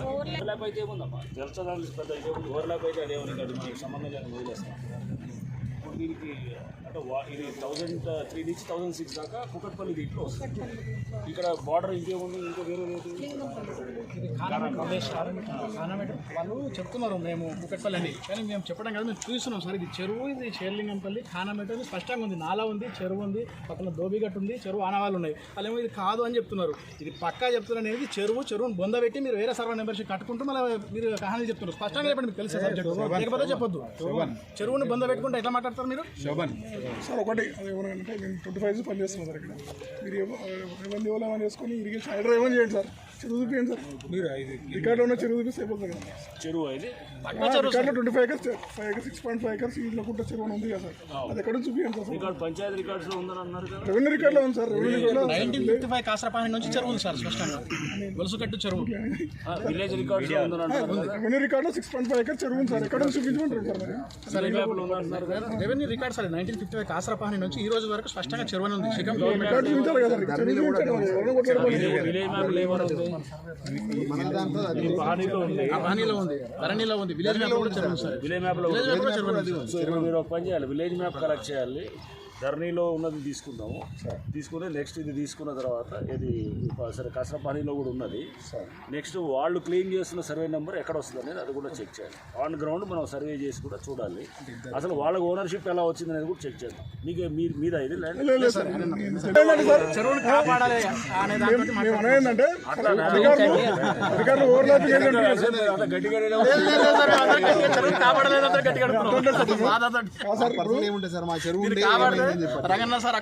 Overlap అయితే ఏముందమ్మా తెలుసడానికి పెద్ద అయితే ఓవర్లాప్ అయితే అదేమని కాదు మనకి సంబంధం లేని వదిలేస్తాం. ఇప్పుడు దీనికి అంటే ఇది 1003 నుంచి 1006 దాకా కుకట్పల్లి దీంట్లో వస్తుంది. ఇక్కడ బార్డర్ ఇంకేముంది ఇంకా వేరే ఇది వాళ్ళు చెప్తున్నారు మేము కుకట్పల్లి అని, కానీ మేము చెప్పడం కదా మేము చూస్తున్నాం సార్. ఇది చెరువు, ఇది షేర్లింగంపల్లి ఖానామెట్ అని స్పష్టంగా ఉంది. నాలా ఉంది, చెరువు ఉంది, పక్కన దోబిగట్టు ఉంది, చెరువు ఆనవాళ్ళు ఉన్నాయి. వాళ్ళేమో ఇది కాదు అని చెప్తున్నారు. ఇది పక్కా చెప్తున్నారు అనేది చెరువుని బొందబెట్టి మీరు వేరే సర్వే మెంబర్షిప్ కట్టుకుంటూ మళ్ళీ మీరు కహానీ చెప్తున్నారు. స్పష్టంగా చెప్పండి, మీకు తెలిసే సబ్జెక్ట్ లేకపోతే చెప్పొద్దు. చెరువుని బొందబెట్టుకుంటే ఎట్లా మాట్లాడతారు మీరు? సార్ ఒకటి అది ఏమనంటే నేను 25 పని చేస్తున్నాను సార్. ఇక్కడ మీరు ఏమైనా ఏమైనా చేసుకొని ఇరిగేషన్ హైడ్రా ఏమైనా చేయండి సార్. చెరువు చూపించండి సార్. మీరు రికార్డులో ఉన్న చెరువు చూపిస్తే అయిపోతుంది కదా. చెరువు అయితే రికార్డులో 25 acres 5 acres 6.5 acres ఇంట్లో కూడా చెరువు ఉంది కదా సార్. అది ఎక్కడ చూపించండి సార్. రికార్డు పంచాయతీ రికార్డ్స్ లో ఉందని అన్నారు కదా. రెవెన్యూ రికార్డులో ఉంది సార్. రెవెన్యూ రికార్డులో 1955 కాసరపాని నుంచి చెరువు ఉంది సార్ స్పష్టంగా. గొలుసుకట్టు చెరువు విలేజ్ రికార్డ్స్ లో ఉందని అన్నారు. రెవెన్యూ రికార్డులో 6.5 acres చెరువు ఉంది సార్. ఎక్కడ చూపించమంటారు సార్ మరి. రెవెన్యూ రికార్డ్ సార్ 1955 కాసరపాని నుంచి ఈ రోజు వరకు స్పష్టంగా చెరువు ఉంది. రికార్డు చూపించాలి కదా. చెరువు చూపించాలి. ఎవరైనా కొట్టారు. విలేజ్ మ్యాప్ లేవర్ ఉంది, పానీలో ఉంది, ధరణిలో ఉంది, విలేజ్ మ్యాప్ కూడా చెరువు సార్. విలేజ్ మ్యాప్ లో సో ఇప్పుడు మీరు ఒక పని చేయాలి, విలేజ్ మ్యాప్ కలెక్ట్ చేయాలి. ధరణిలో ఉన్నది తీసుకుందాము. తీసుకుని నెక్స్ట్ ఇది తీసుకున్న తర్వాత ఇది సరే కాసరపానీలో కూడా ఉన్నది. నెక్స్ట్ వాళ్ళు క్లెయిమ్ చేస్తున్న సర్వే నెంబర్ ఎక్కడ వస్తుంది అనేది అది కూడా చెక్ చేయాలి. ఆన్ గ్రౌండ్ మనం సర్వే చేసి కూడా చూడాలి. అసలు వాళ్ళకి ఓనర్షిప్ ఎలా వచ్చింది అనేది కూడా చెక్ చేద్దాం. మీకు మీద ఇది చెరువుని కాపాడాలి అనే దాంట్లో ఏంటంటే రంగన్న సార్